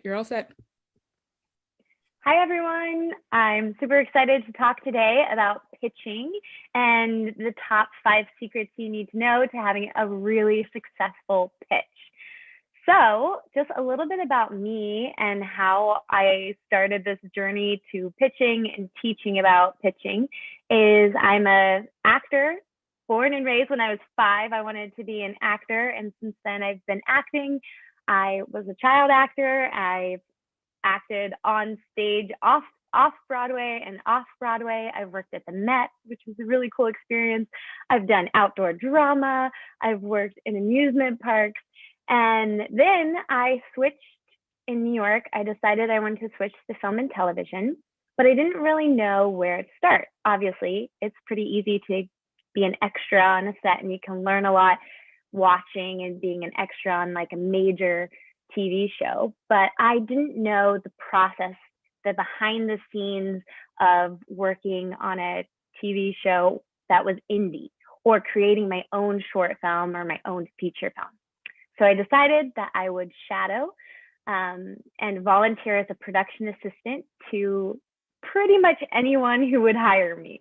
you're all set. Hi, everyone. I'm super excited to talk today about pitching and the top 5 secrets you need to know to having a really successful pitch. So just a little bit about me and how I started this journey to pitching and teaching about pitching is I'm an actor, born and raised. When I was 5, I wanted to be an actor. And since then I've been acting. I was a child actor. I've acted on stage, off Broadway and off Broadway. I've worked at the Met, which was a really cool experience. I've done outdoor drama. I've worked in amusement parks. And then I switched in New York. I decided I wanted to switch to film and television, but I didn't really know where to start. Obviously, it's pretty easy to be an extra on a set, and you can learn a lot watching and being an extra on like a major TV show, but I didn't know the process, the behind the scenes of working on a TV show that was indie or creating my own short film or my own feature film. So I decided that I would shadow and volunteer as a production assistant to pretty much anyone who would hire me.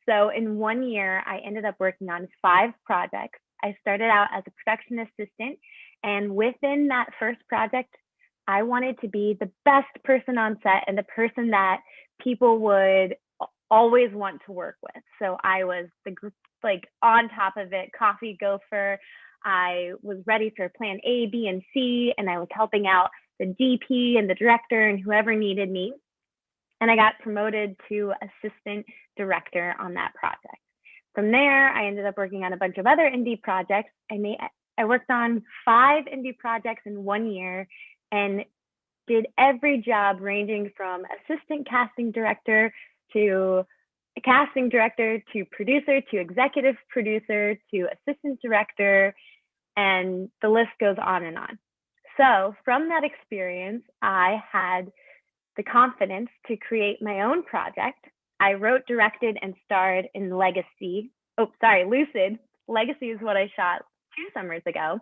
So in 1 year, I ended up working on 5 projects. I started out as a production assistant, and within that first project, I wanted to be the best person on set and the person that people would always want to work with. So I was on top of it, coffee gopher. I was ready for plan A, B, and C, and I was helping out the DP and the director and whoever needed me. And I got promoted to assistant director on that project. From there, I ended up working on a bunch of other indie projects. I worked on 5 indie projects in 1 year and did every job ranging from assistant casting director to casting director to producer to executive producer to assistant director, and the list goes on and on. So from that experience, I had the confidence to create my own project. I wrote, directed, and starred in Lucid. Legacy is what I shot 2 summers ago.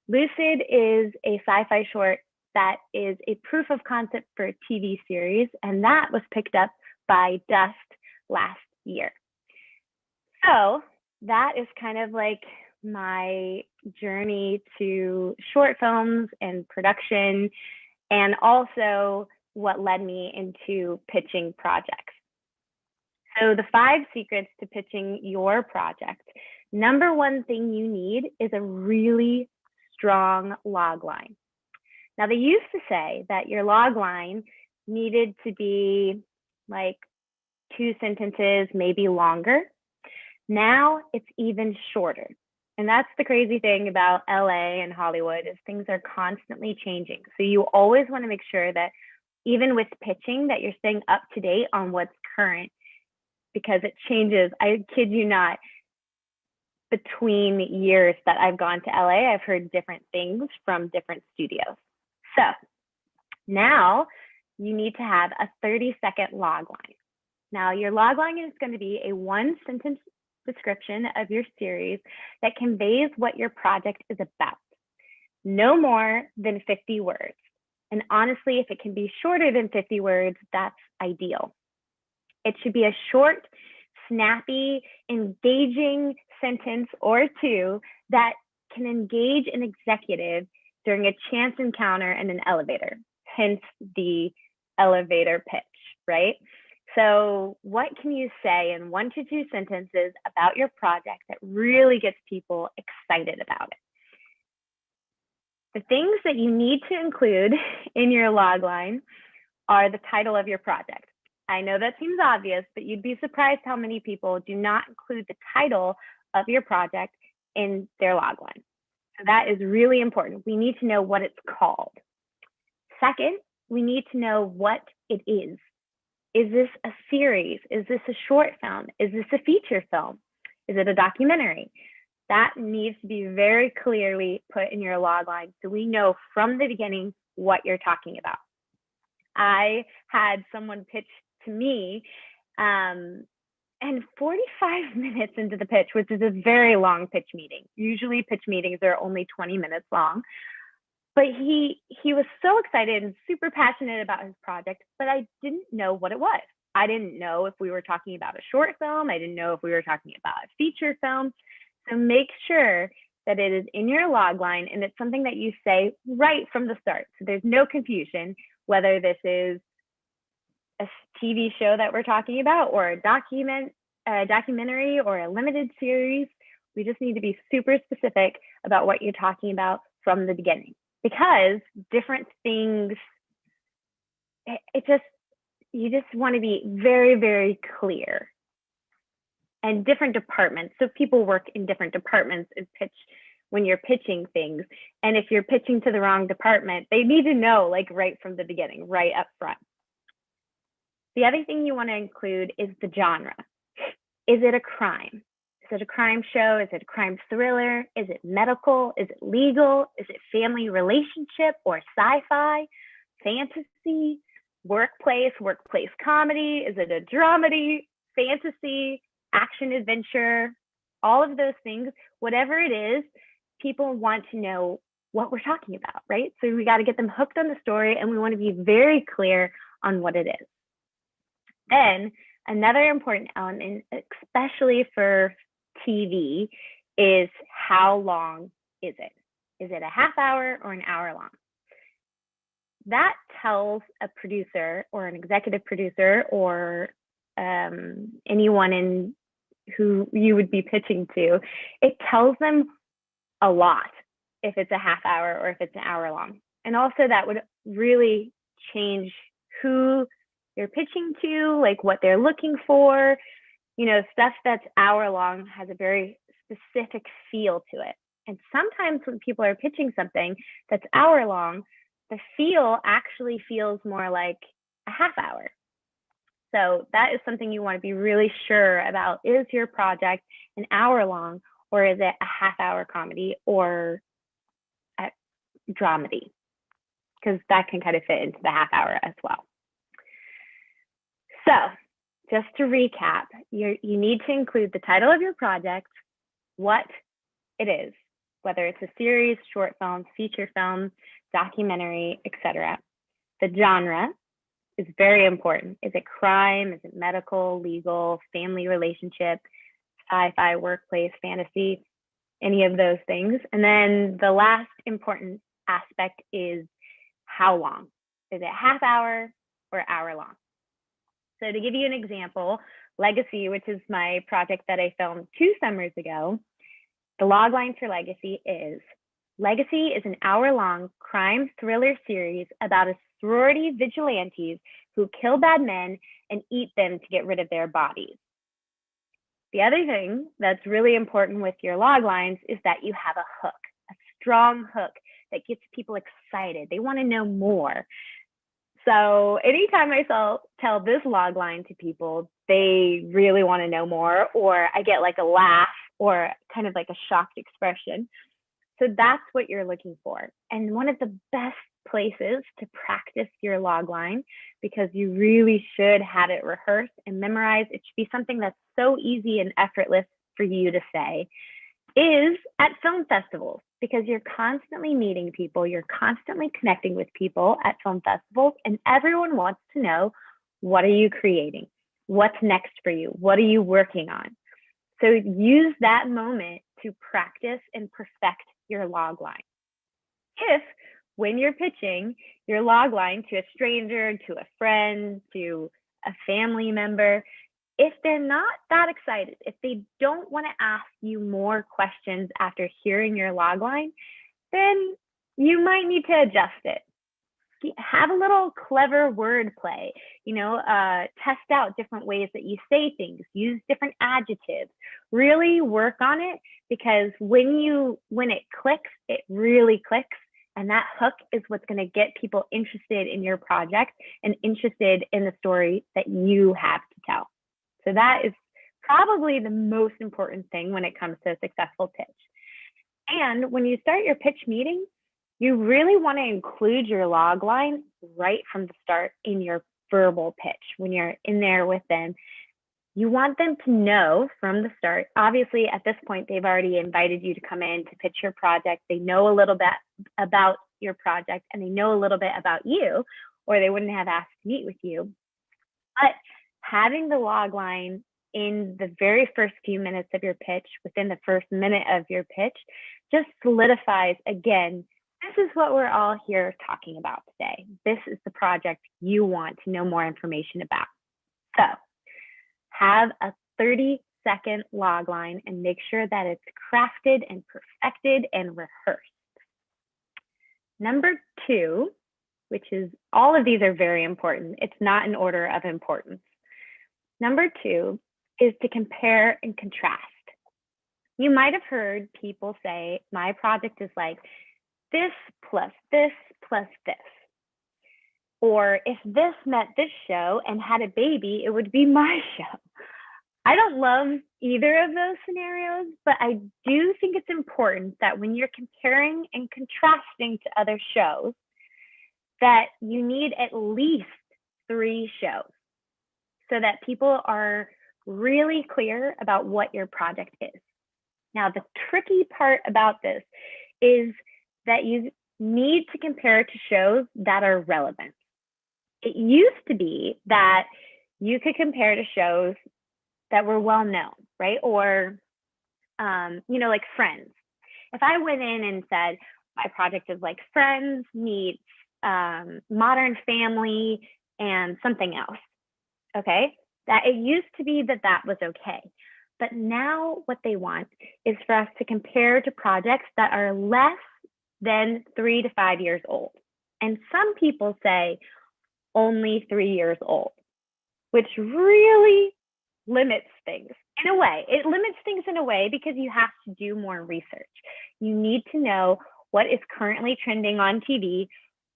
Lucid is a sci-fi short that is a proof of concept for a TV series, and that was picked up by Dust last year. So that is kind of like my journey to short films and production, and also what led me into pitching projects. So the 5 secrets to pitching your project. Number 1 thing you need is a really strong log line. Now, they used to say that your log line needed to be like 2 sentences, maybe longer. Now it's even shorter. And that's the crazy thing about LA and Hollywood is things are constantly changing. So you always want to make sure that even with pitching that you're staying up to date on what's current, because it changes. I kid you not, between years that I've gone to LA, I've heard different things from different studios. So now you need to have a 30-second log line. Now your log line is going to be a 1-sentence description of your series that conveys what your project is about. No more than 50 words. And honestly, if it can be shorter than 50 words, that's ideal. It should be a short, snappy, engaging sentence or 2 that can engage an executive during a chance encounter in an elevator, hence the elevator pitch, right? So what can you say in 1 to 2 sentences about your project that really gets people excited about it? The things that you need to include in your log line are the title of your project. I know that seems obvious, but you'd be surprised how many people do not include the title of your project in their log line. So that is really important. We need to know what it's called. Second, we need to know what it is. Is this a series? Is this a short film? Is this a feature film? Is it a documentary? That needs to be very clearly put in your log line so we know from the beginning what you're talking about. I had someone pitch to me and 45 minutes into the pitch, which is a very long pitch meeting. Usually pitch meetings are only 20 minutes long. But he was so excited and super passionate about his project, but I didn't know what it was. I didn't know if we were talking about a short film. I didn't know if we were talking about a feature film. So make sure that it is in your log line and it's something that you say right from the start. So there's no confusion whether this is a TV show that we're talking about or a documentary or a limited series. We just need to be super specific about what you're talking about from the beginning, because different things, you just want to be very, very clear. And different departments. So people work in different departments and pitch when you're pitching things. And if you're pitching to the wrong department, they need to know like right from the beginning, right up front. The other thing you want to include is the genre. Is it a crime? Is it a crime show? Is it a crime thriller? Is it medical? Is it legal? Is it family relationship or sci-fi, fantasy, workplace comedy? Is it a dramedy, fantasy, action adventure? All of those things, whatever it is, people want to know what we're talking about, right? So we got to get them hooked on the story, and we want to be very clear on what it is. Then another important element, especially for TV, is how long is it? Is it a half hour or an hour long? That tells a producer or an executive producer or anyone who you would be pitching to, it tells them a lot if it's a half hour or if it's an hour long. And also that would really change who you're pitching to, like what they're looking for. You know, stuff that's hour long has a very specific feel to it. And sometimes when people are pitching something that's hour long, the feel actually feels more like a half hour. So that is something you want to be really sure about. Is your project an hour long, or is it a half hour comedy or a dramedy? Because that can kind of fit into the half hour as well. So just to recap, you need to include the title of your project, what it is, whether it's a series, short film, feature film, documentary, etc. The genre is very important. Is it crime? Is it medical, legal, family relationship, sci-fi, workplace, fantasy, any of those things? And then the last important aspect is how long. Is it half hour or hour long? So to give you an example, Legacy, which is my project that I filmed 2 summers ago, the log line for Legacy is an hour-long crime thriller series about a sorority vigilantes who kill bad men and eat them to get rid of their bodies. The other thing that's really important with your log lines is that you have a hook, a strong hook that gets people excited. They want to know more. So anytime I tell this log line to people, they really want to know more, or I get like a laugh or kind of like a shocked expression. So that's what you're looking for. And one of the best places to practice your log line, because you really should have it rehearsed and memorized, it should be something that's so easy and effortless for you to say, is at film festivals, because you're constantly meeting people, you're constantly connecting with people at film festivals, and everyone wants to know, what are you creating? What's next for you? What are you working on? So use that moment to practice and perfect your log line. If when you're pitching your log line to a stranger, to a friend, to a family member, if they're not that excited, if they don't want to ask you more questions after hearing your log line, then you might need to adjust it. Have a little clever wordplay, test out different ways that you say things, use different adjectives, really work on it, because when it clicks, it really clicks. And that hook is what's going to get people interested in your project and interested in the story that you have to tell. So that is probably the most important thing when it comes to a successful pitch. And when you start your pitch meeting, you really want to include your log line right from the start in your verbal pitch. When you're in there with them, you want them to know from the start. Obviously, at this point, they've already invited you to come in to pitch your project. They know a little bit about your project and they know a little bit about you, or they wouldn't have asked to meet with you. But having the log line in the very first few minutes of your pitch, within the first minute of your pitch, just solidifies, again, this is what we're all here talking about today. This is the project you want to know more information about. So have a 30-second log line and make sure that it's crafted and perfected and rehearsed. Number 2, which is, all of these are very important. It's not in order of importance. Number 2 is to compare and contrast. You might have heard people say, my project is like this plus this plus this. Or if this met this show and had a baby, it would be my show. I don't love either of those scenarios, but I do think it's important that when you're comparing and contrasting to other shows, that you need at least 3 shows so that people are really clear about what your project is. Now, the tricky part about this is that you need to compare to shows that are relevant. It used to be that you could compare to shows that were well known, right? Or, like Friends. If I went in and said, my project is like Friends meets Modern Family and something else, okay? That it used to be that was okay. But now what they want is for us to compare to projects that are less than 3 to 5 years old. And some people say only 3 years old, which really limits things in a way. It limits things in a way because you have to do more research. You need to know what is currently trending on TV.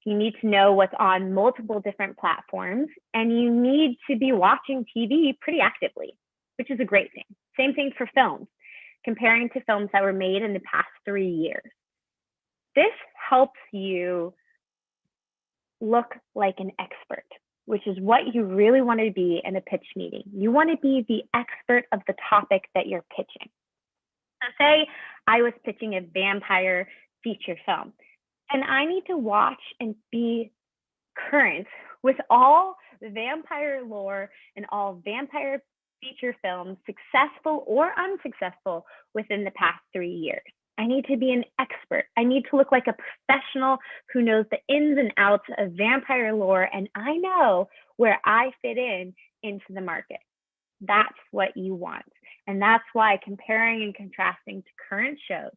You need to know what's on multiple different platforms, and you need to be watching TV pretty actively, which is a great thing. Same thing for films, comparing to films that were made in the past 3 years. This helps you look like an expert, which is what you really want to be in a pitch meeting. You want to be the expert of the topic that you're pitching. So say I was pitching a vampire feature film, and I need to watch and be current with all the vampire lore and all vampire feature films, successful or unsuccessful, within the past 3 years. I need to be an expert. I need to look like a professional who knows the ins and outs of vampire lore, and I know where I fit into the market. That's what you want. And that's why comparing and contrasting to current shows,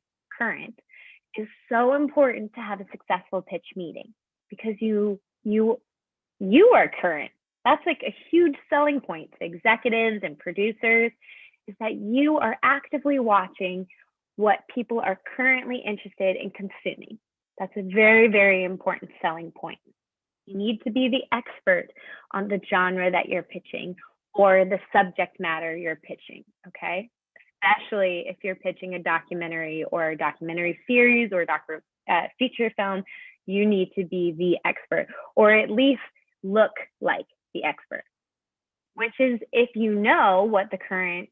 is so important to have a successful pitch meeting, because you are current. That's like a huge selling point to executives and producers, is that you are actively watching what people are currently interested in consuming. That's a very, very important selling point. You need to be the expert on the genre that you're pitching or the subject matter you're pitching, okay? Especially if you're pitching a documentary or a documentary series or a feature film, you need to be the expert, or at least look like the expert, which is, if you know what the current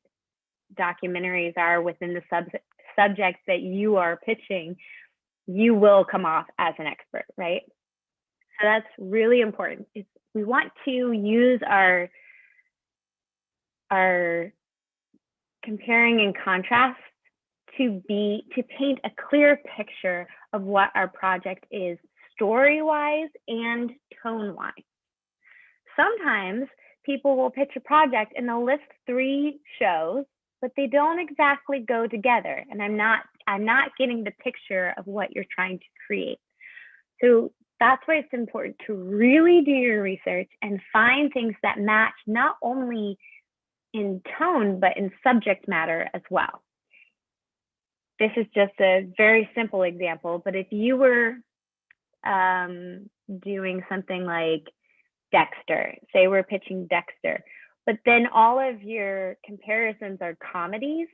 documentaries are within the subjects that you are pitching, you will come off as an expert, right? So that's really important. We want to use our comparing and contrast to paint a clear picture of what our project is, story-wise and tone-wise. Sometimes people will pitch a project and they'll list 3 shows, but they don't exactly go together. And I'm not getting the picture of what you're trying to create. So that's why it's important to really do your research and find things that match not only in tone, but in subject matter as well. This is just a very simple example, but if you were doing something like Dexter, say we're pitching Dexter, but then all of your comparisons are comedies,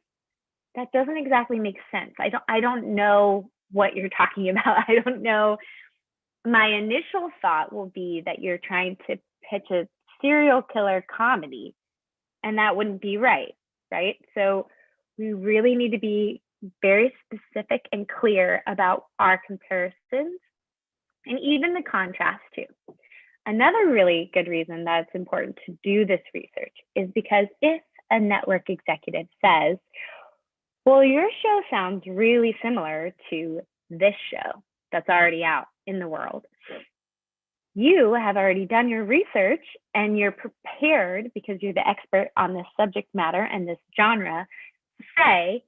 that doesn't exactly make sense. I don't know what you're talking about. I don't know. My initial thought will be that you're trying to pitch a serial killer comedy, and that wouldn't be right? So we really need to be very specific and clear about our comparisons and even the contrast too. Another really good reason that it's important to do this research is because if a network executive says, well, your show sounds really similar to this show that's already out in the world, you have already done your research and you're prepared, because you're the expert on this subject matter and this genre, to say,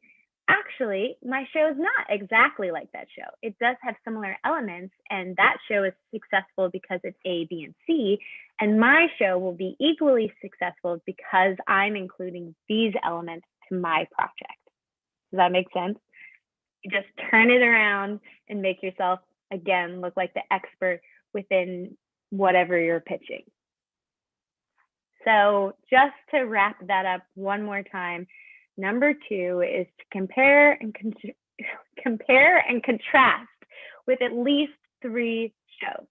actually, my show is not exactly like that show. It does have similar elements, and that show is successful because it's A, B, and C, and my show will be equally successful because I'm including these elements to my project. Does that make sense? You just turn it around and make yourself, again, look like the expert within whatever you're pitching. So just to wrap that up one more time, number 2 is to compare and contrast with at least 3 shows.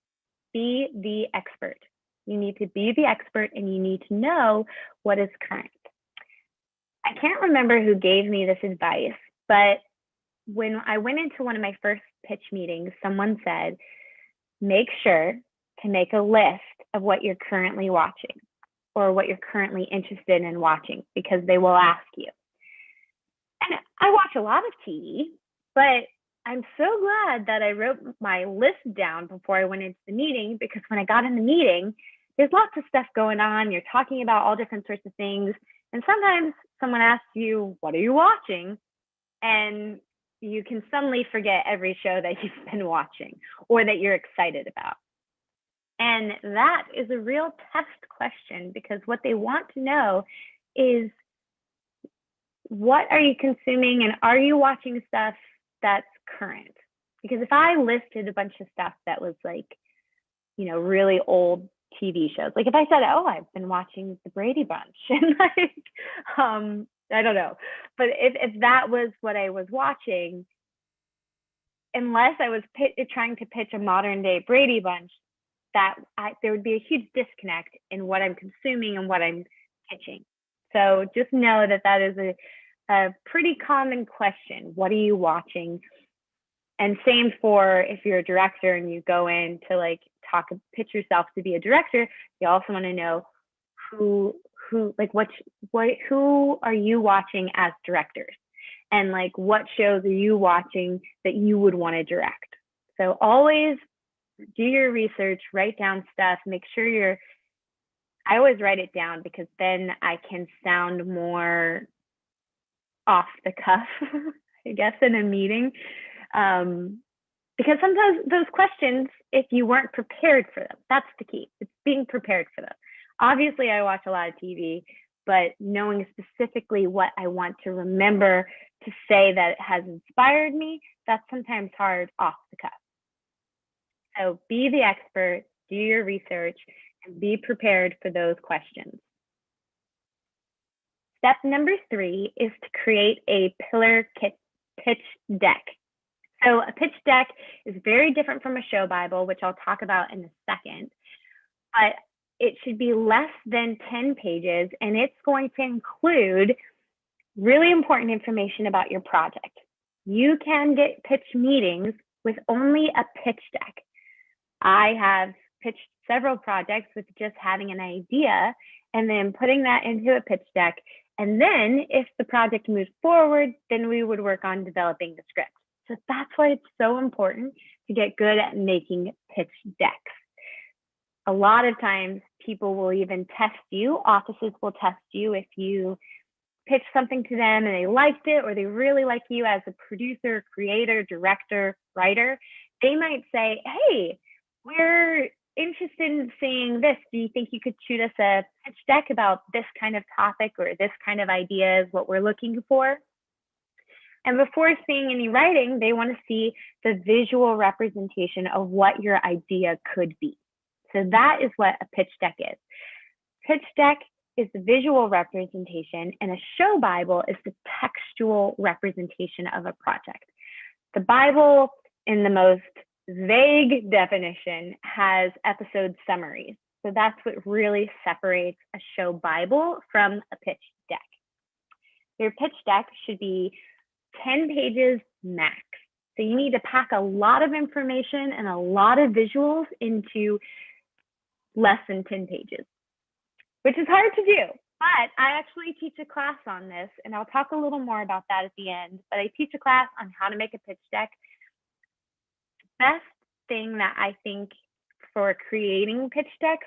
Be the expert. You need to be the expert, and you need to know what is current. I can't remember who gave me this advice, but when I went into one of my first pitch meetings, someone said, make sure to make a list of what you're currently watching or what you're currently interested in watching, because they will ask you. And I watch a lot of TV, but I'm so glad that I wrote my list down before I went into the meeting, because when I got in the meeting, there's lots of stuff going on. You're talking about all different sorts of things. And sometimes someone asks you, what are you watching? And you can suddenly forget every show that you've been watching or that you're excited about. And that is a real test question, because what they want to know is, what are you consuming, and are you watching stuff that's current? Because if I listed a bunch of stuff that was like, really old TV shows, like if I said, oh, I've been watching The Brady Bunch, and I don't know, but if that was what I was watching, unless I was trying to pitch a modern day Brady Bunch, there would be a huge disconnect in what I'm consuming and what I'm pitching. So just know that is a pretty common question. What are you watching? And same for if you're a director and you go in to pitch yourself to be a director, you also want to know who are you watching as directors, and what shows are you watching that you would want to direct. So always do your research, write down stuff, make sure I always write it down, because then I can sound more off the cuff, I guess, in a meeting. Because sometimes those questions, if you weren't prepared for them, that's the key. It's being prepared for them. Obviously, I watch a lot of TV, but knowing specifically what I want to remember to say that it has inspired me, that's sometimes hard off the cuff. So be the expert, do your research, and be prepared for those questions. Step number 3 is to create a pillar pitch deck. So a pitch deck is very different from a show Bible, which I'll talk about in a second, but it should be less than 10 pages, and it's going to include really important information about your project. You can get pitch meetings with only a pitch deck. I have pitched several projects with just having an idea and then putting that into a pitch deck. And then if the project moves forward, then we would work on developing the script. So that's why it's so important to get good at making pitch decks. A lot of times people will even test you. Offices will test you if you pitch something to them and they liked it, or they really like you as a producer, creator, director, writer. They might say, hey, we're interested in seeing this. Do you think you could shoot us a pitch deck about this kind of topic, or this kind of idea is what we're looking for? And before seeing any writing, they want to see the visual representation of what your idea could be. So that is what a pitch deck is. Pitch deck is the visual representation, and a show Bible is the textual representation of a project. The Bible, in the most vague definition, has episode summaries. So that's what really separates a show Bible from a pitch deck. Your pitch deck should be 10 pages max. So you need to pack a lot of information and a lot of visuals into less than 10 pages, which is hard to do. But I actually teach a class on this, and I'll talk a little more about that at the end. But I teach a class on how to make a pitch deck. Best thing that I think for creating pitch decks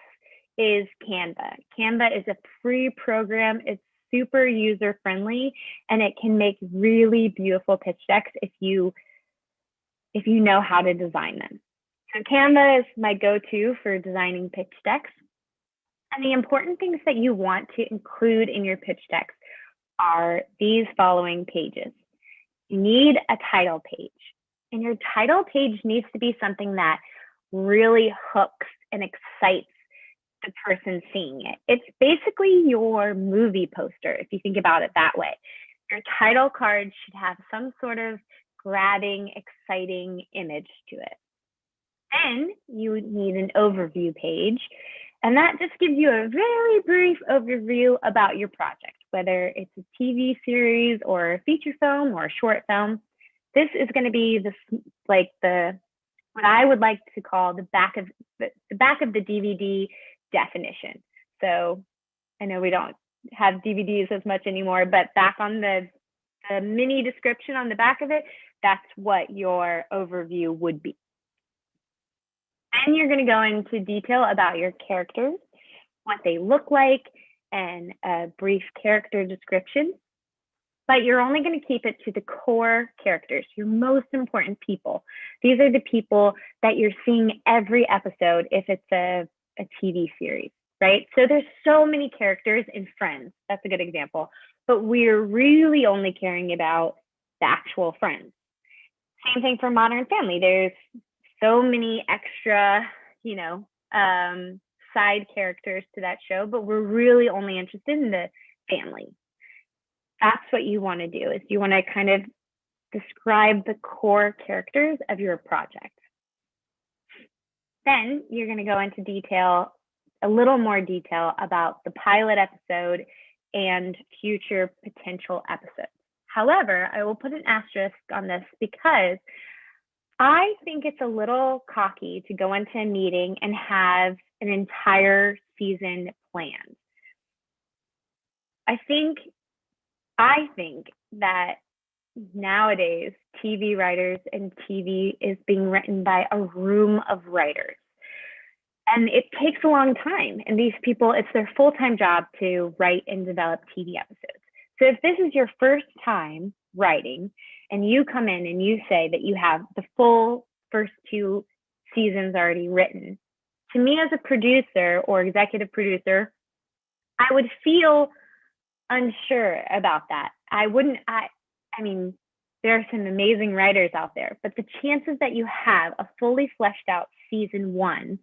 is Canva. Canva is a free program. It's super user friendly, and it can make really beautiful pitch decks if you know how to design them. So Canva is my go-to for designing pitch decks. And the important things that you want to include in your pitch decks are these following pages. You need a title page. And your title page needs to be something that really hooks and excites the person seeing it. It's basically your movie poster, if you think about it that way. Your title card should have some sort of grabbing, exciting image to it. Then you need an overview page. And that just gives you a very brief overview about your project, whether it's a TV series or a feature film or a short film. This is going to be what I would like to call the back of the DVD definition. So I know we don't have DVDs as much anymore, but back on the mini description on the back of it, that's what your overview would be. Then you're going to go into detail about your characters, what they look like, and a brief character description. But you're only going to keep it to the core characters, your most important people. These are the people that you're seeing every episode if it's a TV series, right? So there's so many characters in Friends. That's a good example. But we're really only caring about the actual friends. Same thing for Modern Family. There's so many extra, side characters to that show, but we're really only interested in the family. That's what you want to do, is you want to kind of describe the core characters of your project. Then you're going to go into detail, a little more detail about the pilot episode and future potential episodes. However, I will put an asterisk on this because I think it's a little cocky to go into a meeting and have an entire season planned. I think that nowadays TV writers and TV is being written by a room of writers. And it takes a long time. And these people, it's their full-time job to write and develop TV episodes. So if this is your first time writing, and you come in and you say that you have the full first 2 seasons already written, to me as a producer or executive producer, I would feel unsure about that. I mean, there are some amazing writers out there, but the chances that you have a fully fleshed out season 1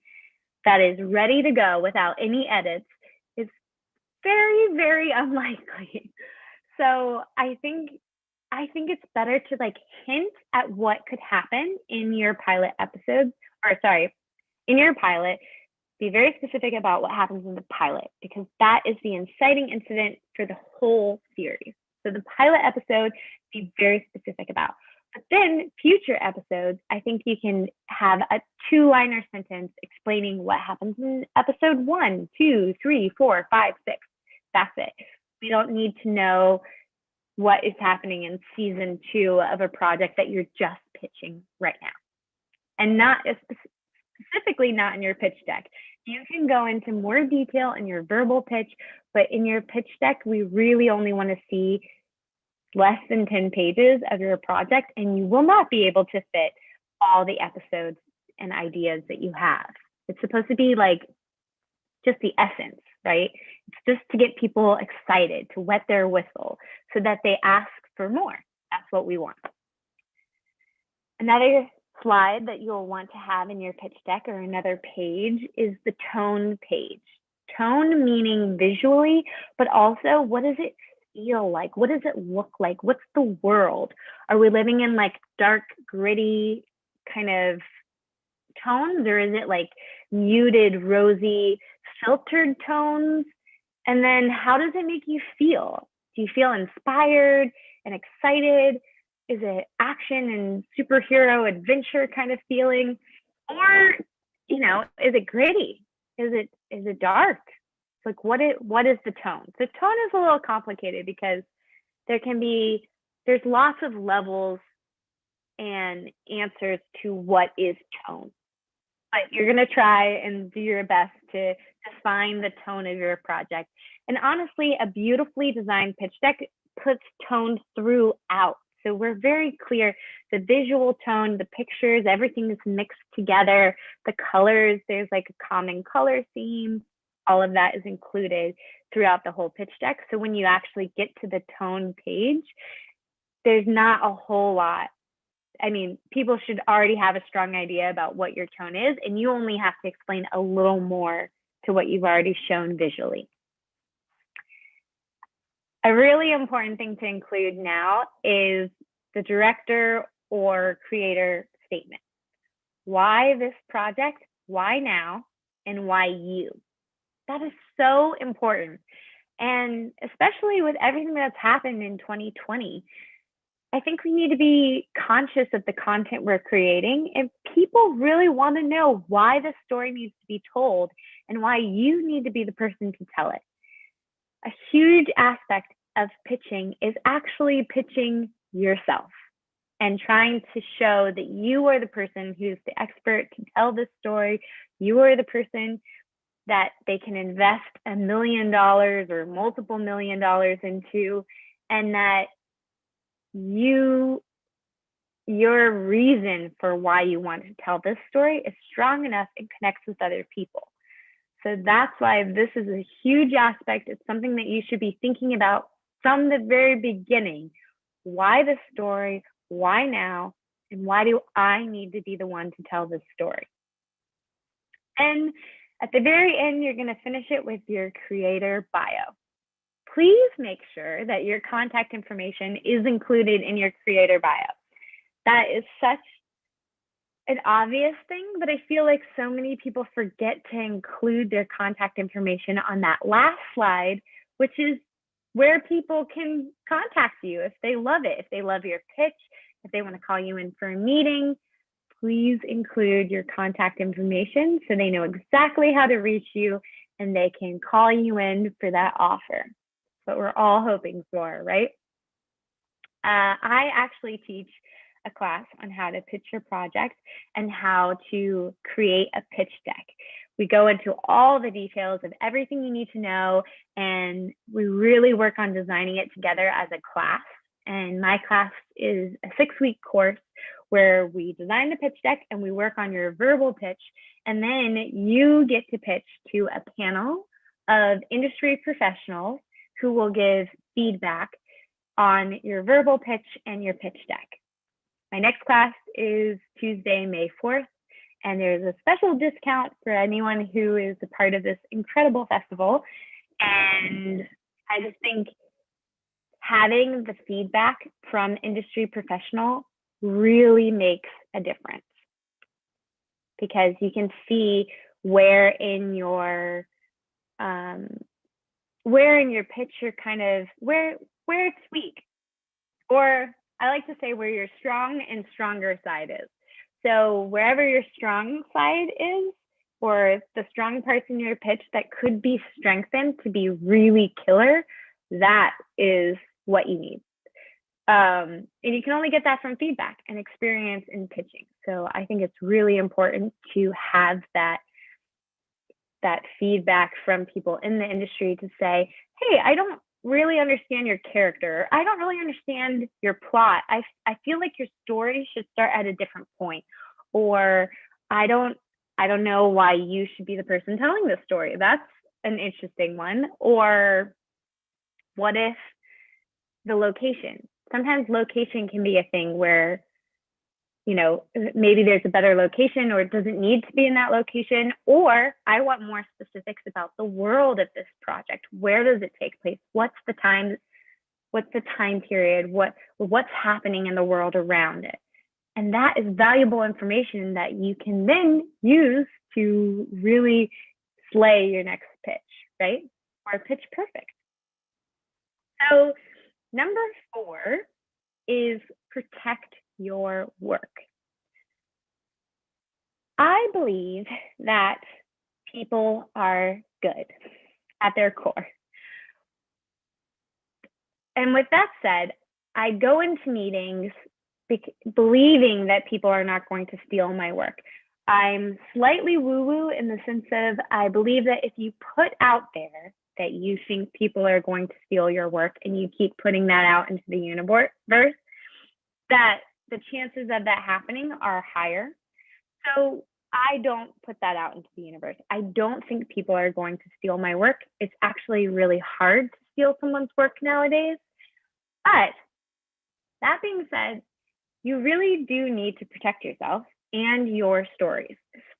that is ready to go without any edits is very, very unlikely. So I think it's better to hint at what could happen in your pilot episodes, in your pilot. Be very specific about what happens in the pilot, because that is the inciting incident for the whole series. So the pilot episode, be very specific about. But then future episodes, I think you can have a 2-liner sentence explaining what happens in episode 1, 2, 3, 4, 5, 6. That's it. We don't need to know what is happening in season 2 of a project that you're just pitching right now. And not specifically not in your pitch deck. You can go into more detail in your verbal pitch, but in your pitch deck, we really only want to see less than 10 pages of your project, and you will not be able to fit all the episodes and ideas that you have. It's supposed to be just the essence, right? It's just to get people excited, to wet their whistle so that they ask for more. That's what we want. Another slide that you'll want to have in your pitch deck, or another page, is the tone page. Tone meaning visually, but also what does it feel like? What does it look like? What's the world? Are we living in dark, gritty kind of tones, or is it muted, rosy, filtered tones? And then how does it make you feel? Do you feel inspired and excited? is it action and superhero adventure kind of feeling? Or, is it gritty? Is it dark? Like what is the tone? The tone is a little complicated because there's lots of levels and answers to what is tone. But you're going to try and do your best to define the tone of your project. And honestly, a beautifully designed pitch deck puts tone throughout. So we're very clear, the visual tone, the pictures, everything is mixed together, the colors, there's like a common color theme, all of that is included throughout the whole pitch deck. So when you actually get to the tone page, there's not a whole lot. I mean, people should already have a strong idea about what your tone is, and you only have to explain a little more to what you've already shown visually. A really important thing to include now is the director or creator statement. Why this project? Why now? And why you? That is so important. And especially with everything that's happened in 2020, I think we need to be conscious of the content we're creating. And people really want to know why the story needs to be told and why you need to be the person to tell it. A huge aspect of pitching is actually pitching yourself and trying to show that you are the person who's the expert to tell this story. You are the person that they can invest $1 million or multiple $1 million into, and that your reason for why you want to tell this story is strong enough and connects with other people. So that's why this is a huge aspect. It's something that you should be thinking about from the very beginning. Why this story? Why now? And why do I need to be the one to tell this story? And at the very end, you're going to finish it with your creator bio. Please make sure that your contact information is included in your creator bio. That is such an obvious thing, but I feel like so many people forget to include their contact information on that last slide, which is where people can contact you if they love it, if they love your pitch, if they want to call you in for a meeting. Please include your contact information so they know exactly how to reach you and they can call you in for that offer. What we're all hoping for, right? I actually teach a class on how to pitch your project and how to create a pitch deck. We go into all the details of everything you need to know, and we really work on designing it together as a class. And my class is a 6-week course where we design the pitch deck and we work on your verbal pitch. And then you get to pitch to a panel of industry professionals who will give feedback on your verbal pitch and your pitch deck. My next class is Tuesday, May 4th, and there's a special discount for anyone who is a part of this incredible festival. And I just think having the feedback from industry professional really makes a difference, because you can see where in your pitch you're kind of where it's weak, or I like to say where your strong and stronger side is. So wherever your strong side is, or the strong parts in your pitch that could be strengthened to be really killer, that is what you need. And you can only get that from feedback and experience in pitching. So I think it's really important to have that feedback from people in the industry to say, hey, I don't really understand your character. I don't really understand your plot. I feel like your story should start at a different point. Or I don't know why you should be the person telling this story. That's an interesting one. Or what if the location? Sometimes location can be a thing where, maybe there's a better location, or it doesn't need to be in that location. Or I want more specifics about the world of this project. Where does it take place? What's the time period? What's happening in the world around it? And that is valuable information that you can then use to really slay your next pitch, right? Or pitch perfect. So number 4 is protect your work. I believe that people are good at their core. And with that said, I go into meetings believing that people are not going to steal my work. I'm slightly woo-woo in the sense of I believe that if you put out there that you think people are going to steal your work and you keep putting that out into the universe, that the chances of that happening are higher. So I don't put that out into the universe. I don't think people are going to steal my work. It's actually really hard to steal someone's work nowadays. But that being said, you really do need to protect yourself and your stories,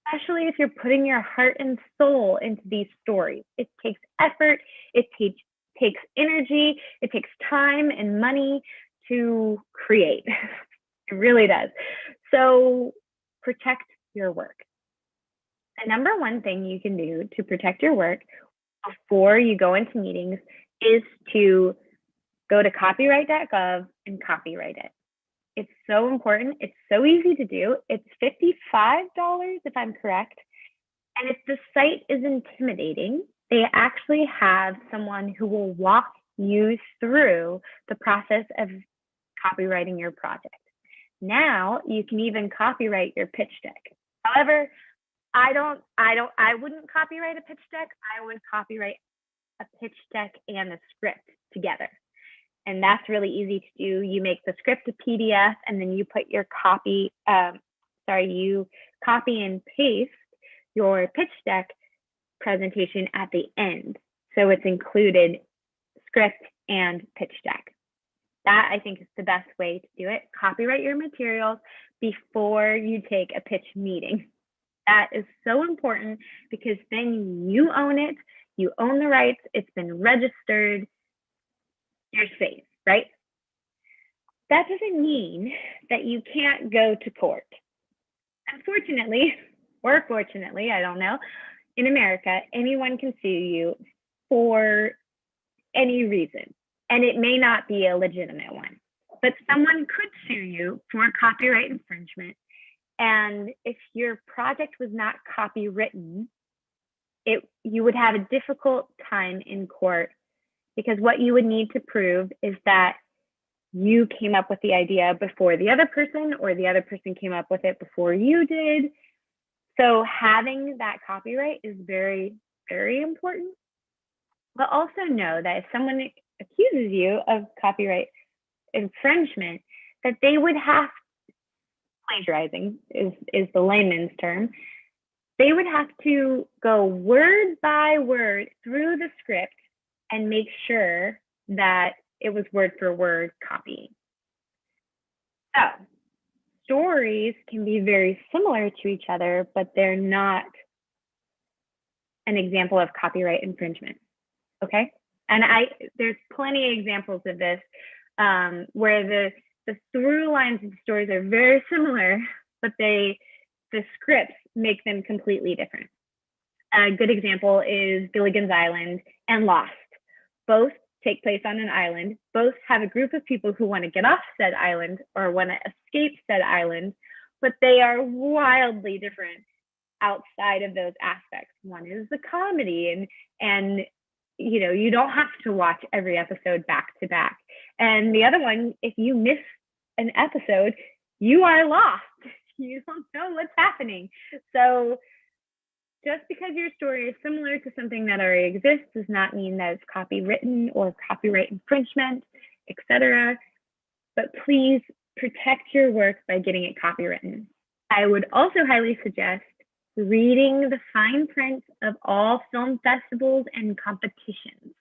especially if you're putting your heart and soul into these stories. It takes effort, it takes energy, it takes time and money to create. It really does. So protect your work. The number one thing you can do to protect your work before you go into meetings is to go to copyright.gov and copyright it. It's so important. It's so easy to do. It's $55 if I'm correct. And if the site is intimidating, they actually have someone who will walk you through the process of copywriting your project. Now you can even copyright your pitch deck. However, I wouldn't copyright a pitch deck. I would copyright a pitch deck and a script together. And that's really easy to do. You make the script a PDF and then you put your you copy and paste your pitch deck presentation at the end. So it's included script and pitch deck. That I think is the best way to do it. Copyright your materials before you take a pitch meeting. That is so important because then you own it, you own the rights, it's been registered, you're safe, right? That doesn't mean that you can't go to court. Unfortunately, or fortunately, I don't know, in America, anyone can sue you for any reason, and it may not be a legitimate one, but someone could sue you for copyright infringement. And if your project was not copywritten, you would have a difficult time in court because what you would need to prove is that you came up with the idea before the other person or the other person came up with it before you did. So having that copyright is very, very important. But also know that if someone accuses you of copyright infringement, that they would have, plagiarizing is the layman's term, they would have to go word by word through the script and make sure that it was word for word copying. So stories can be very similar to each other, but they're not an example of copyright infringement, okay? And there's plenty of examples of this where the through lines of the stories are very similar, but the scripts make them completely different. A good example is Gilligan's Island and Lost. Both take place on an island. Both have a group of people who want to get off said island or want to escape said island, but they are wildly different outside of those aspects. One is the comedy and you know, you don't have to watch every episode back to back. And the other one, if you miss an episode, you are lost. You don't know what's happening. So just because your story is similar to something that already exists does not mean that it's copywritten or copyright infringement, etc. But please protect your work by getting it copywritten. I would also highly suggest reading the fine print of all film festivals and competitions.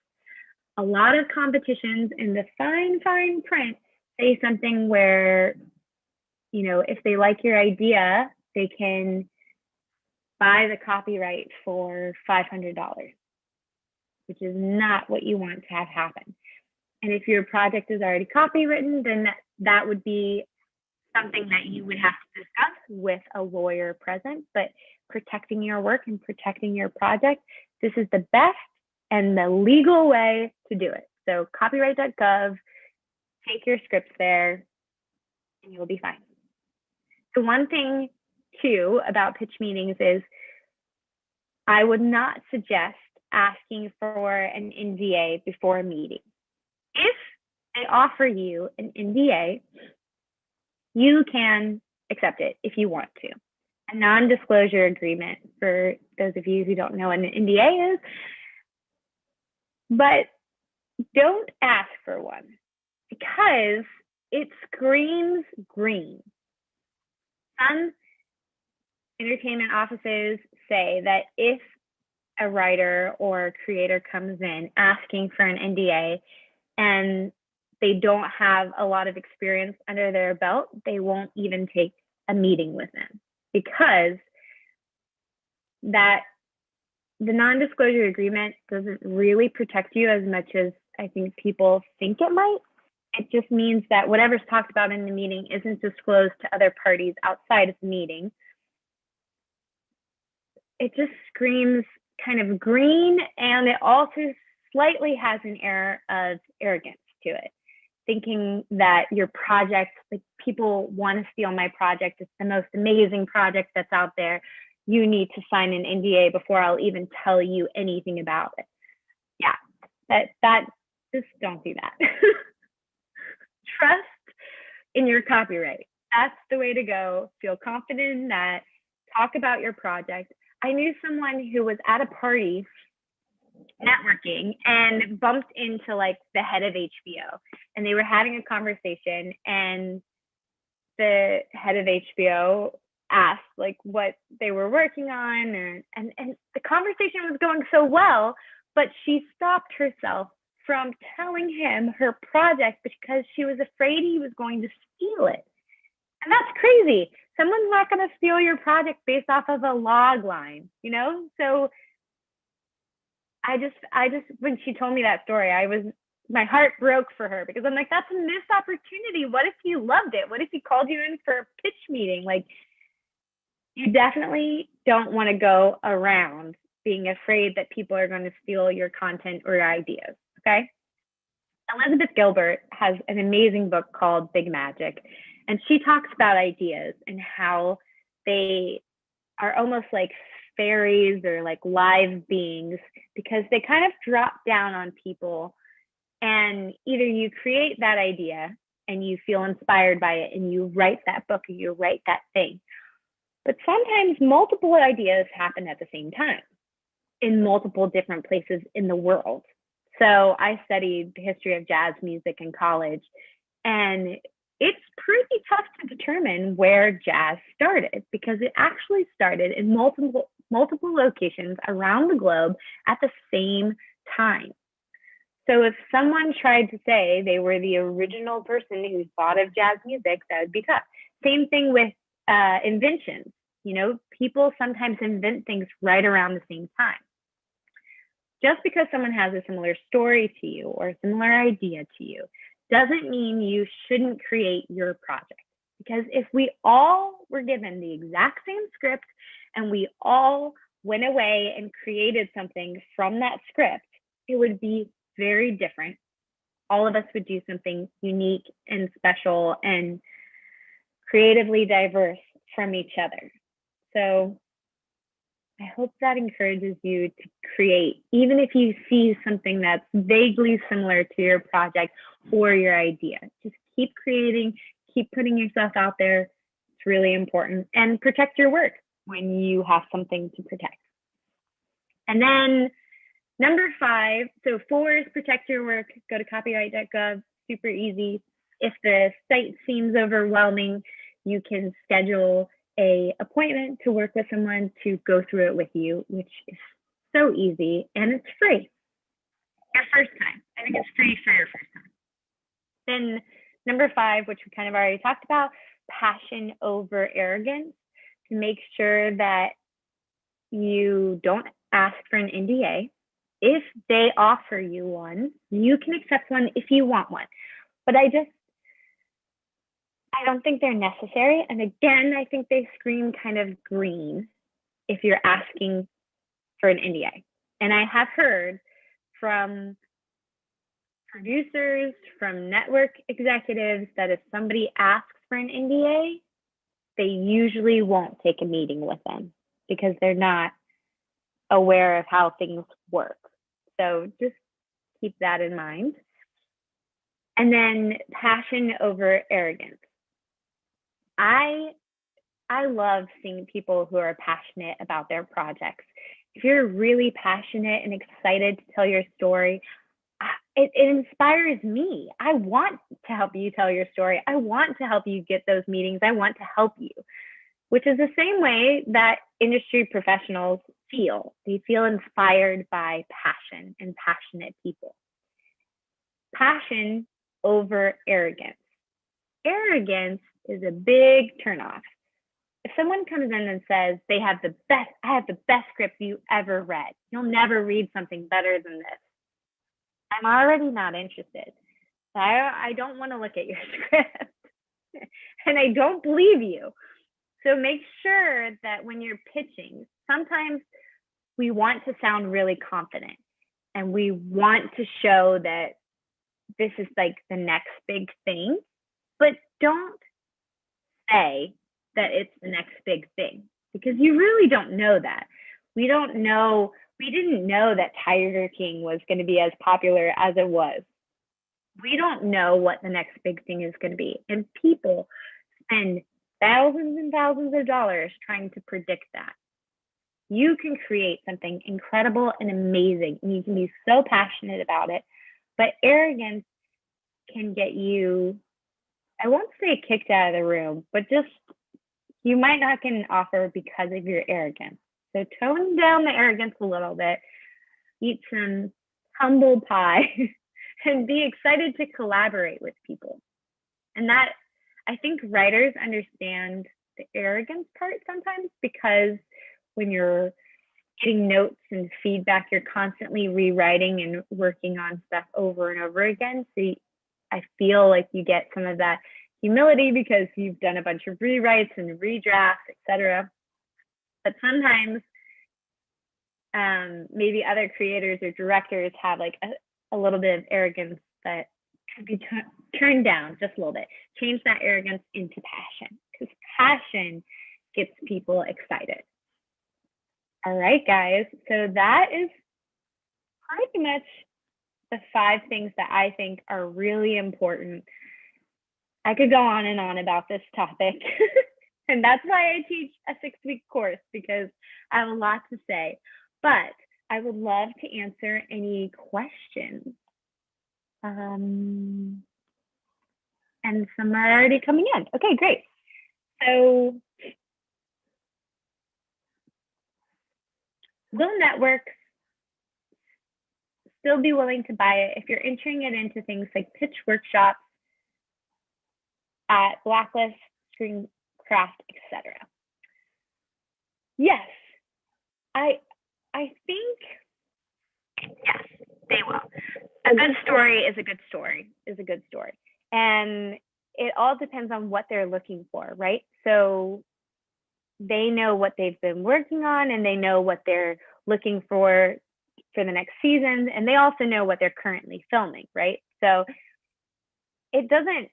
A lot of competitions in the fine print say something where, you know, if they like your idea, they can buy the copyright for $500, which is not what you want to have happen. And if your project is already copywritten, then that would be something that you would have to discuss with a lawyer present. But protecting your work and protecting your project, this is the best and the legal way to do it. So copyright.gov, take your scripts there, and you'll be fine. The one thing too about pitch meetings is I would not suggest asking for an NDA before a meeting. If they offer you an NDA, you can accept it if you want to. A non-disclosure agreement, for those of you who don't know what an NDA is, but don't ask for one because it screams green. Some entertainment offices say that if a writer or creator comes in asking for an NDA and they don't have a lot of experience under their belt, they won't even take a meeting with them because that the non-disclosure agreement doesn't really protect you as much as I think people think it might. It just means that whatever's talked about in the meeting isn't disclosed to other parties outside of the meeting. It just screams kind of green, and it also slightly has an air of arrogance to it, thinking that your project, like people want to steal my project, it's the most amazing project that's out there, you need to sign an NDA before I'll even tell you anything about it. Yeah, that just don't do that. Trust in your copyright. That's the way to go. Feel confident in that. Talk about your project. I knew someone who was at a party networking and bumped into like the head of HBO, and they were having a conversation, and the head of HBO asked like what they were working on, and the conversation was going so well, but she stopped herself from telling him her project because she was afraid he was going to steal it. And that's crazy. Someone's not going to steal your project based off of a log line, you know? So I just, when she told me that story, my heart broke for her because I'm like, that's a missed opportunity. What if you loved it? What if he called you in for a pitch meeting? Like, you definitely don't want to go around being afraid that people are going to steal your content or your ideas, okay? Elizabeth Gilbert has an amazing book called Big Magic, and she talks about ideas and how they are almost like fairies or like live beings because they kind of drop down on people, and either you create that idea and you feel inspired by it and you write that book or you write that thing. But sometimes multiple ideas happen at the same time in multiple different places in the world. So I studied the history of jazz music in college, and it's pretty tough to determine where jazz started because it actually started in multiple locations around the globe at the same time. So if someone tried to say they were the original person who thought of jazz music, that would be tough. Same thing with inventions. You know, people sometimes invent things right around the same time. Just because someone has a similar story to you or a similar idea to you doesn't mean you shouldn't create your project. Because if we all were given the exact same script and we all went away and created something from that script, it would be very different. All of us would do something unique and special and creatively diverse from each other. So I hope that encourages you to create, even if you see something that's vaguely similar to your project or your idea. Just keep creating, keep putting yourself out there. It's really important. And protect your work when you have something to protect. And then number 5, so 4 is protect your work. Go to copyright.gov, super easy. If the site seems overwhelming, you can schedule an appointment to work with someone to go through it with you, which is so easy and it's free. Your first time. I think it's free for your first time. Then number 5, which we kind of already talked about, passion over arrogance, to make sure that you don't ask for an NDA. If they offer you one, you can accept one if you want one. But I don't think they're necessary. And again, I think they scream kind of green if you're asking for an NDA. And I have heard from producers, from network executives, that if somebody asks for an NDA, they usually won't take a meeting with them because they're not aware of how things work. So just keep that in mind. And then passion over arrogance. I love seeing people who are passionate about their projects. If you're really passionate and excited to tell your story, it inspires me. I want to help you tell your story. I want to help you get those meetings. I want to help you, which is the same way that industry professionals feel. They feel inspired by passion and passionate people. Passion over arrogance. Arrogance is a big turnoff. If someone comes in and says I have the best script you ever read, you'll never read something better than this, I'm already not interested. I don't want to look at your script and I don't believe you. So make sure that when you're pitching, sometimes we want to sound really confident and we want to show that this is like the next big thing, but don't say that it's the next big thing because you really don't know that. We didn't know that Tiger King was going to be as popular as it was. We don't know what the next big thing is going to be. And people spend thousands and thousands of dollars trying to predict that. You can create something incredible and amazing, and you can be so passionate about it, but arrogance can get you, I won't say kicked out of the room, but just you might not get an offer because of your arrogance. So tone down the arrogance a little bit, eat some humble pie, and be excited to collaborate with people. And that, I think writers understand the arrogance part sometimes because when you're getting notes and feedback, you're constantly rewriting and working on stuff over and over again. So I feel like you get some of that humility because you've done a bunch of rewrites and redrafts, etc. But sometimes maybe other creators or directors have like a little bit of arrogance that could be turned down just a little bit. Change that arrogance into passion because passion gets people excited. All right, guys. So that is pretty much the 5 things that I think are really important. I could go on and on about this topic. And that's why I teach a 6-week course because I have a lot to say. But I would love to answer any questions. And some are already coming in. Okay, great. So will networks still be willing to buy it if you're entering it into things like pitch workshops at Blacklist, Screencraft, etc.? Yes, I think yes, they will. A good story is a good story, And it all depends on what they're looking for, right? So they know what they've been working on and they know what they're looking for the next season. And they also know what they're currently filming, right? So it doesn't,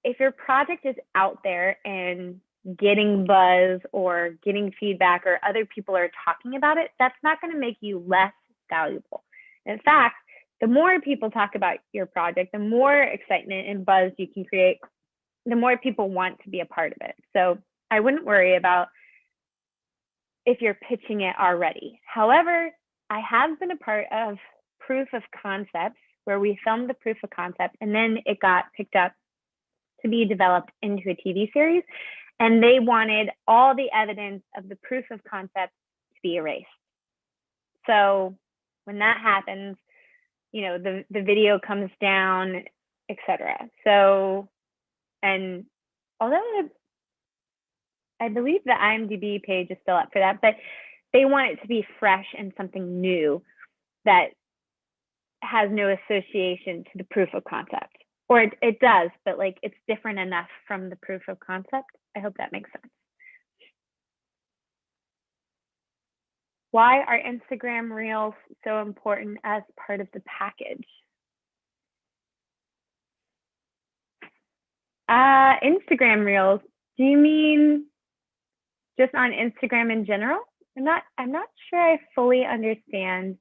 if your project is out there and getting buzz or getting feedback or other people are talking about it, that's not going to make you less valuable. In fact, the more people talk about your project, the more excitement and buzz you can create, the more people want to be a part of it. So I wouldn't worry about if you're pitching it already. However, I have been a part of proof of concepts where we filmed the proof of concept and then it got picked up to be developed into a TV series. And they wanted all the evidence of the proof of concept to be erased. So when that happens, you know, the video comes down, etc. So, and although I believe the IMDb page is still up for that, but they want it to be fresh and something new that has no association to the proof of concept. Or it does, but like it's different enough from the proof of concept. I hope that makes sense. Why are Instagram Reels so important as part of the package? Instagram Reels. Do you mean just on Instagram in general? I'm not sure I fully understand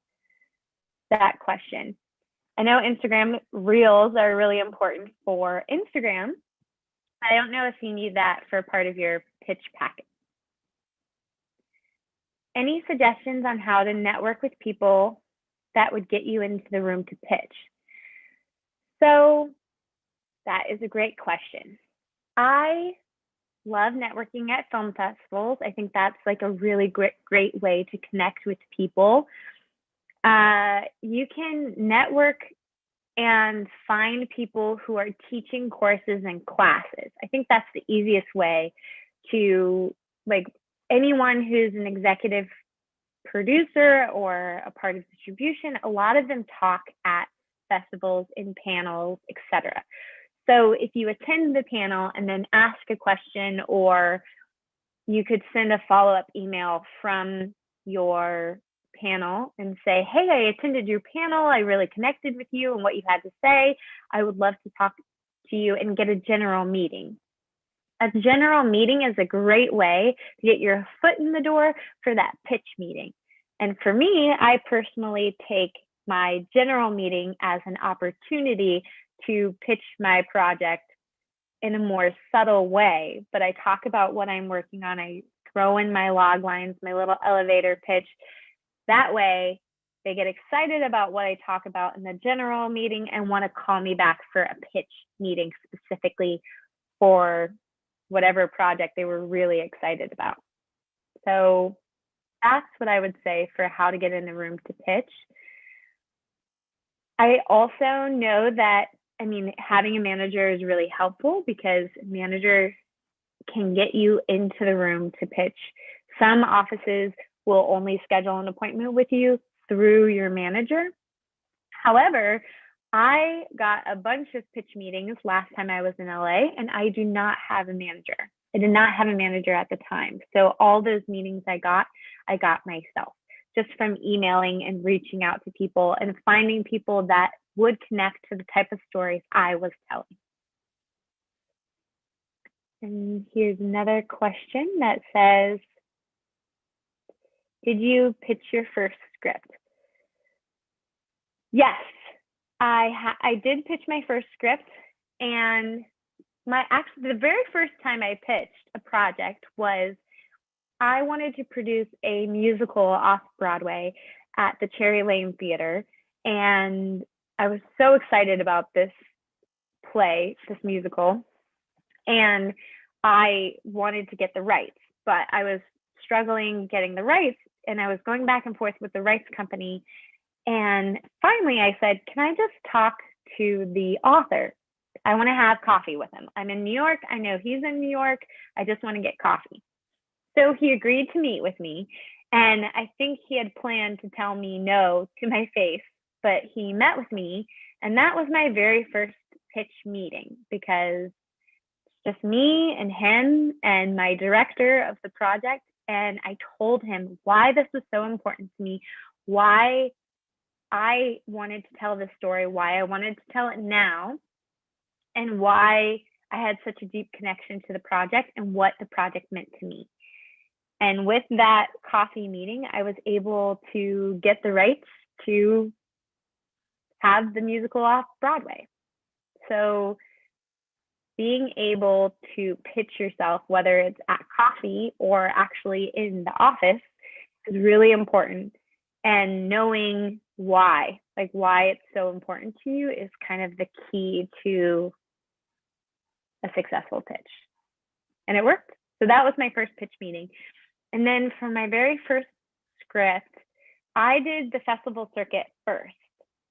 that question. I know Instagram Reels are really important for Instagram. I don't know if you need that for part of your pitch packet. Any suggestions on how to network with people that would get you into the room to pitch? So that is a great question. I love networking at film festivals. I think that's like a really great way to connect with people. You can network and find people who are teaching courses and classes. I think that's the easiest way to, like, anyone who's an executive producer or a part of distribution, a lot of them talk at festivals, in panels, etc. So if you attend the panel and then ask a question, or you could send a follow-up email from your panel and say, hey, I attended your panel. I really connected with you and what you had to say. I would love to talk to you and get a general meeting. A general meeting is a great way to get your foot in the door for that pitch meeting. And for me, I personally take my general meeting as an opportunity to pitch my project in a more subtle way. But I talk about what I'm working on. I throw in my log lines, my little elevator pitch. That way, they get excited about what I talk about in the general meeting and want to call me back for a pitch meeting specifically for whatever project they were really excited about. So that's what I would say for how to get in the room to pitch. I also know that, I mean, having a manager is really helpful because a manager can get you into the room to pitch. Some offices will only schedule an appointment with you through your manager. However, I got a bunch of pitch meetings last time I was in LA, and I do not have a manager. I did not have a manager at the time. So all those meetings I got myself, just from emailing and reaching out to people and finding people that would connect to the type of stories I was telling. And here's another question that says, did you pitch your first script? Yes, I did pitch my first script, and the very first time I pitched a project was I wanted to produce a musical off Broadway at the Cherry Lane Theater, and I was so excited about this play, this musical, and I wanted to get the rights, but I was struggling getting the rights, and I was going back and forth with the rights company. And finally I said, can I just talk to the author? I want to have coffee with him. I'm in New York. I know he's in New York. I just want to get coffee. So he agreed to meet with me. And I think he had planned to tell me no to my face, but he met with me. And that was my very first pitch meeting, because it's just me and him and my director of the project. And I told him why this was so important to me, why I wanted to tell this story, why I wanted to tell it now, and why I had such a deep connection to the project and what the project meant to me. And with that coffee meeting, I was able to get the rights to have the musical off Broadway. So being able to pitch yourself, whether it's at coffee or actually in the office, is really important. And knowing why, like why it's so important to you, is kind of the key to a successful pitch. And it worked. So that was my first pitch meeting. And then for my very first script, I did the festival circuit first.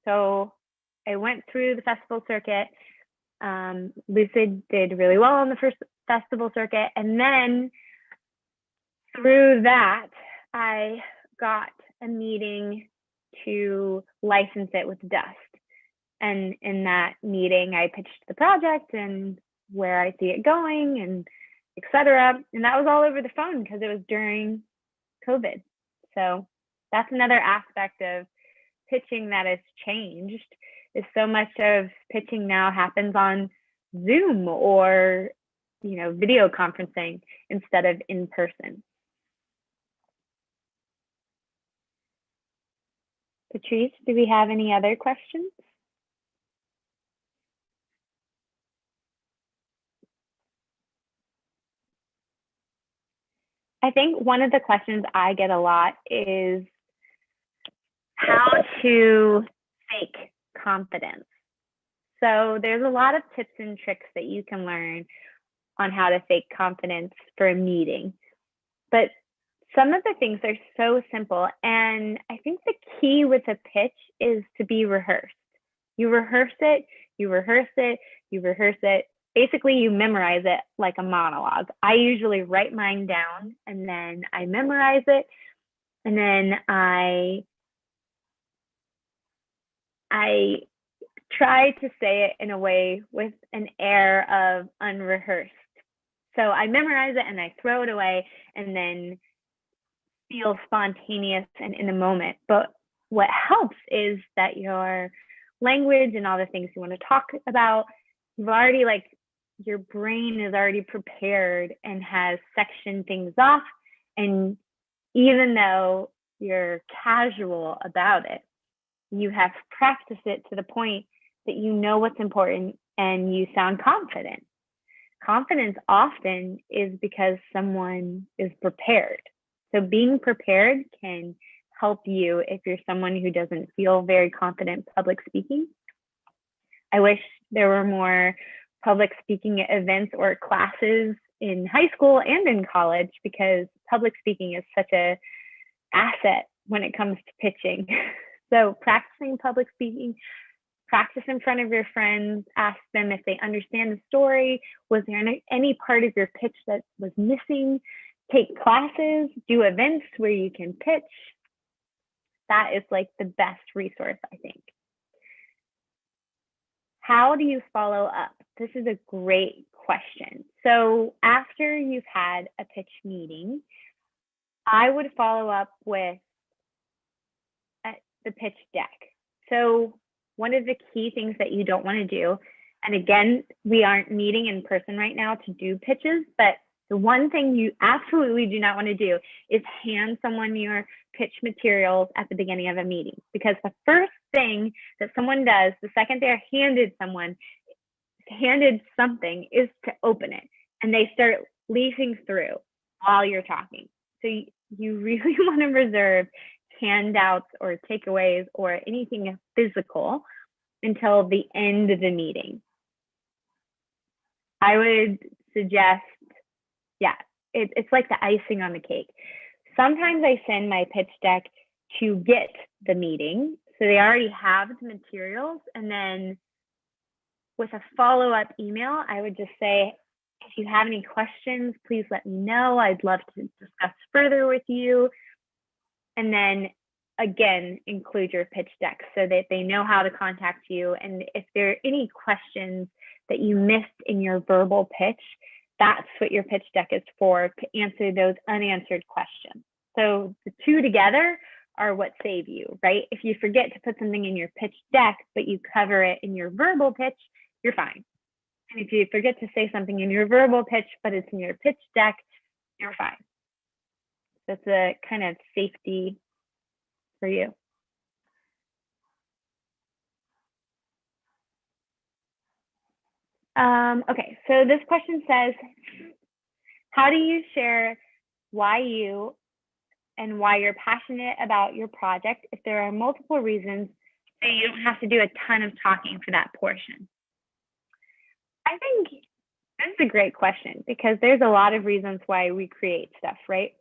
So I went through the festival circuit. Lucid did really well on the first festival circuit. And then through that, I got a meeting to license it with Dust. And in that meeting, I pitched the project and where I see it going and etc. And that was all over the phone because it was during COVID. So that's another aspect of pitching that has changed, is so much of pitching now happens on Zoom or, video conferencing instead of in person. Patrice, do we have any other questions? I think one of the questions I get a lot is how to fake confidence. So there's a lot of tips and tricks that you can learn on how to fake confidence for a meeting. But some of the things are so simple. And I think the key with a pitch is to be rehearsed. You rehearse it, you rehearse it, you rehearse it. Basically, you memorize it like a monologue. I usually write mine down and then I memorize it. And then I try to say it in a way with an air of unrehearsed. So I memorize it and I throw it away and then feel spontaneous and in the moment. But what helps is that your language and all the things you want to talk about, you've already your brain is already prepared and has sectioned things off. And even though you're casual about it, you have practiced it to the point that you know what's important and you sound confident. Confidence often is because someone is prepared. So being prepared can help you if you're someone who doesn't feel very confident public speaking. I wish there were more public speaking events or classes in high school and in college, because public speaking is such an asset when it comes to pitching. So practicing public speaking, practice in front of your friends, ask them if they understand the story. Was there any part of your pitch that was missing? Take classes, do events where you can pitch. That is the best resource, I think. How do you follow up? This is a great question. So after you've had a pitch meeting, I would follow up with the pitch deck. So one of the key things that you don't want to do, and again, we aren't meeting in person right now to do pitches, but the one thing you absolutely do not want to do is hand someone your pitch materials at the beginning of a meeting, because the first thing that someone does the second they're handed something is to open it, and they start leafing through while you're talking. So you really want to reserve handouts or takeaways or anything physical until the end of the meeting. I would suggest, it's like the icing on the cake. Sometimes I send my pitch deck to get the meeting, so they already have the materials, and then with a follow-up email, I would just say, if you have any questions, please let me know. I'd love to discuss further with you. And then again, include your pitch deck so that they know how to contact you. And if there are any questions that you missed in your verbal pitch, that's what your pitch deck is for, to answer those unanswered questions. So the two together are what save you, right? If you forget to put something in your pitch deck, but you cover it in your verbal pitch, you're fine. And if you forget to say something in your verbal pitch, but it's in your pitch deck, you're fine. That's a kind of safety for you. Okay, so this question says, how do you share why you and why you're passionate about your project if there are multiple reasons that you don't have to do a ton of talking for that portion? I think this is a great question, because there's a lot of reasons why we create stuff, right?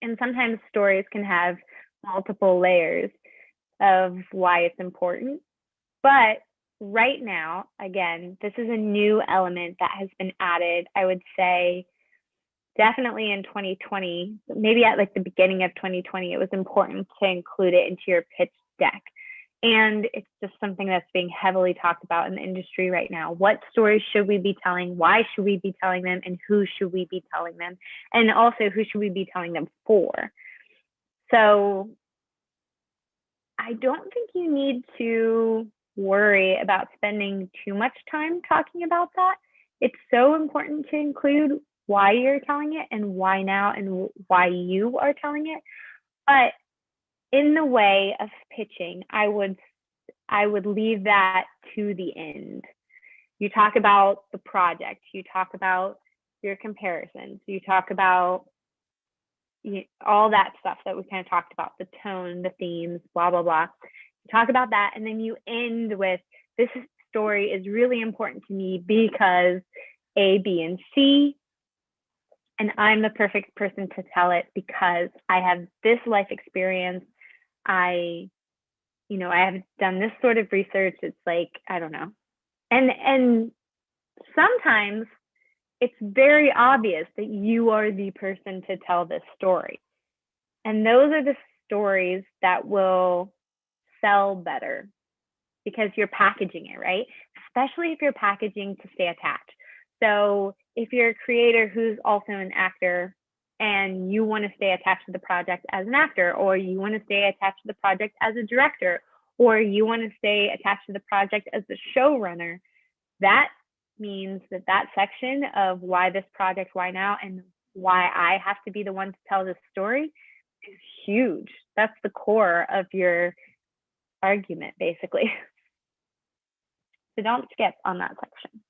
And sometimes stories can have multiple layers of why it's important. But right now, again, this is a new element that has been added, I would say, definitely in 2020, maybe at the beginning of 2020, it was important to include it into your pitch deck. And it's just something that's being heavily talked about in the industry right now. What stories should we be telling? Why should we be telling them? And who should we be telling them? And also, who should we be telling them for? So I don't think you need to worry about spending too much time talking about that. It's so important to include why you're telling it and why now and why you are telling it. But in the way of pitching, I would leave that to the end. You talk about the project, you talk about your comparisons, you talk about all that stuff that we kind of talked about, the tone, the themes, blah, blah, blah. You talk about that, and then you end with, this story is really important to me because A, B, and C, and I'm the perfect person to tell it because I have this life experience. I have done this sort of research. It's like, I don't know. And sometimes it's very obvious that you are the person to tell this story. And those are the stories that will sell better because you're packaging it, right? Especially if you're packaging to stay attached. So if you're a creator who's also an actor and you want to stay attached to the project as an actor, or you want to stay attached to the project as a director, or you want to stay attached to the project as the showrunner, that means that section of why this project, why now, and why I have to be the one to tell this story is huge. That's the core of your argument, basically. So don't skip on that section.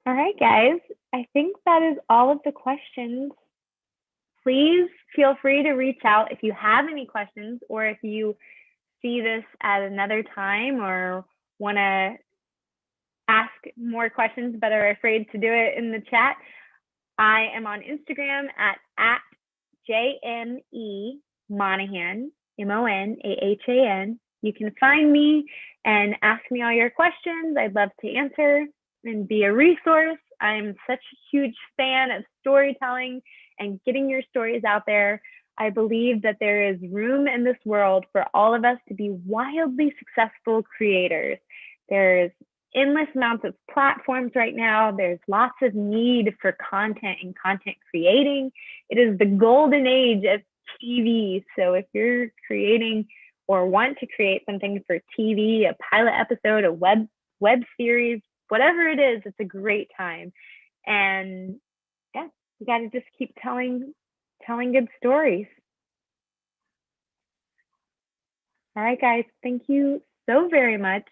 All right, guys. I think that is all of the questions. Please feel free to reach out if you have any questions, or if you see this at another time or want to ask more questions but are afraid to do it in the chat. I am on Instagram at JME Monahan, Monahan. You can find me and ask me all your questions. I'd love to answer and be a resource. I'm such a huge fan of storytelling and getting your stories out there. I believe that there is room in this world for all of us to be wildly successful creators. There's endless amounts of platforms right now. There's lots of need for content and content creating. It is the golden age of TV. So if you're creating or want to create something for TV, a pilot episode, a web series, whatever it is, it's a great time. And yeah, you got to just keep telling good stories. All right, guys, thank you so very much.